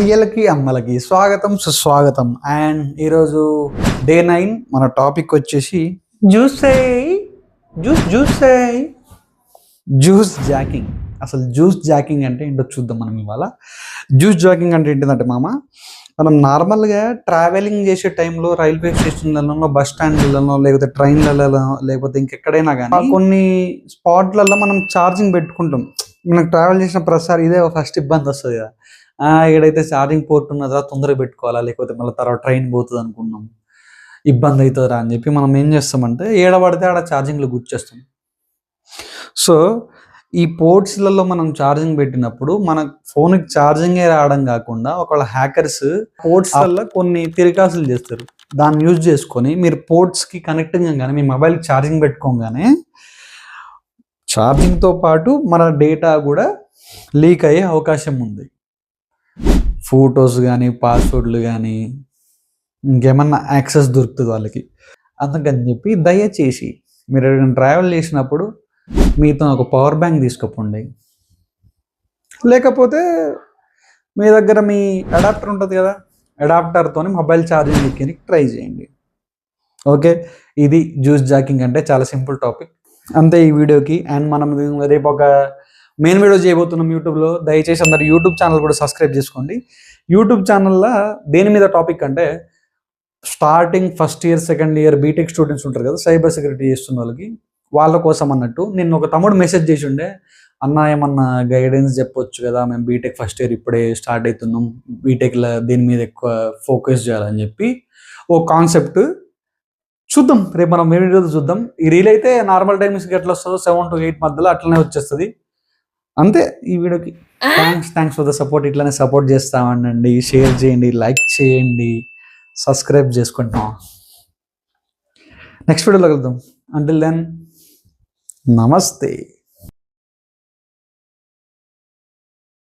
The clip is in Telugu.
అయ్యలకి అమ్మలకి స్వాగతం సుస్వాగతం. అండ్ ఈరోజు డే 9 మన టాపిక్ వచ్చేసి జ్యూస్ జాకింగ్. అసలు జ్యూస్ జాకింగ్ అంటే ఏంటో చూద్దాం మనం ఇవాళ. జ్యూస్ జాకింగ్ అంటే ఏంటిదంటే మనం నార్మల్గా ట్రావెలింగ్ చేసే టైంలో రైల్వే స్టేషన్లలో, బస్ స్టాండ్లలో, లేకపోతే ట్రైన్లలో, లేకపోతే ఇంకెక్కడైనా కానీ కొన్ని స్పాట్లలో మనం ఛార్జింగ్ పెట్టుకుంటాం. మనకు ట్రావెల్ చేసిన ప్రతిసారి ఇదే ఫస్ట్ ఇబ్బంది వస్తుంది కదా, ఏడైతే ఛార్జింగ్ పోర్ట్ ఉన్నదా తొందరగా పెట్టుకోవాలా, లేకపోతే మళ్ళీ తర్వాత ట్రైన్ పోతుంది అనుకున్నాం, ఇబ్బంది అవుతుందా అని చెప్పి మనం ఏం చేస్తామంటే ఏడబడితే ఆడ ఛార్జింగ్లో గుర్చేస్తాం. సో ఈ పోర్ట్స్లలో మనం ఛార్జింగ్ పెట్టినప్పుడు మన ఫోన్కి ఛార్జింగే రావడం కాకుండా ఒకవేళ హ్యాకర్స్ పోర్ట్స్లలో కొన్ని తిరగాసులు చేస్తారు. దాన్ని యూజ్ చేసుకొని మీరు పోర్ట్స్కి కనెక్టింగ్ కానీ మీ మొబైల్కి ఛార్జింగ్ పెట్టుకోగానే ఛార్జింగ్తో పాటు మన డేటా కూడా లీక్ అయ్యే అవకాశం ఉంది. ఫొటోస్ కానీ, పాస్వర్డ్లు కానీ, ఇంకేమన్నా యాక్సెస్ దొరుకుతుంది వాళ్ళకి. అందుకని చెప్పి దయచేసి మీరు ఎక్కడికైనా ట్రావెల్ చేసినప్పుడు మీతో ఒక పవర్ బ్యాంక్ తీసుకోపోండి, లేకపోతే మీ దగ్గర మీ అడాప్టర్ ఉంటుంది కదా, అడాప్టర్తో మొబైల్ ఛార్జింగ్ ఎక్కి ట్రై చేయండి. ఓకే, ఇది జ్యూస్ జాకింగ్ అంటే చాలా సింపుల్ టాపిక్ అంతే ఈ వీడియోకి. అండ్ మనం రేపు ఒక మెయిన్ వీడియో చేయబోతున్నాం యూట్యూబ్లో. దయచేసి అందరు యూట్యూబ్ ఛానల్ కూడా సబ్స్క్రైబ్ చేసుకోండి. యూట్యూబ్ ఛానల్లో దేని మీద టాపిక్ అంటే starting first year, second year BTech students ఉంటారు కదా, సైబర్ సెక్యూరిటీ చేస్తున్న వాళ్ళ కోసం అన్నట్టు. నిన్న ఒక తమ్ముడు మెసేజ్ చేసి ఉండే, అన్న ఏమన్నా గైడెన్స్ చెప్పొచ్చు కదా, మేము బీటెక్ ఫస్ట్ ఇయర్ ఇప్పుడే స్టార్ట్ అవుతున్నాం, బీటెక్లో దీని మీద ఎక్కువ ఫోకస్ చేయాలని చెప్పి ఓ కాన్సెప్ట్. చూద్దాం రేపు మనం వీడియో చూద్దాం. ఈ రీల్ అయితే నార్మల్ టైమ్స్కి ఎట్లా వస్తుందో 7 to 8 మధ్యలో అట్లనే వచ్చేస్తుంది అంతే. ఈ వీడియోకి థ్యాంక్స్ ఫర్ ద సపోర్ట్. ఇట్లానే సపోర్ట్ చేస్తామండి, షేర్ చేయండి, లైక్ చేయండి, సబ్స్క్రైబ్ చేసుకుంటాం. నెక్స్ట్ వీడియోలో కలుద్దాం. అంటిల్ దెన్ నమస్తే.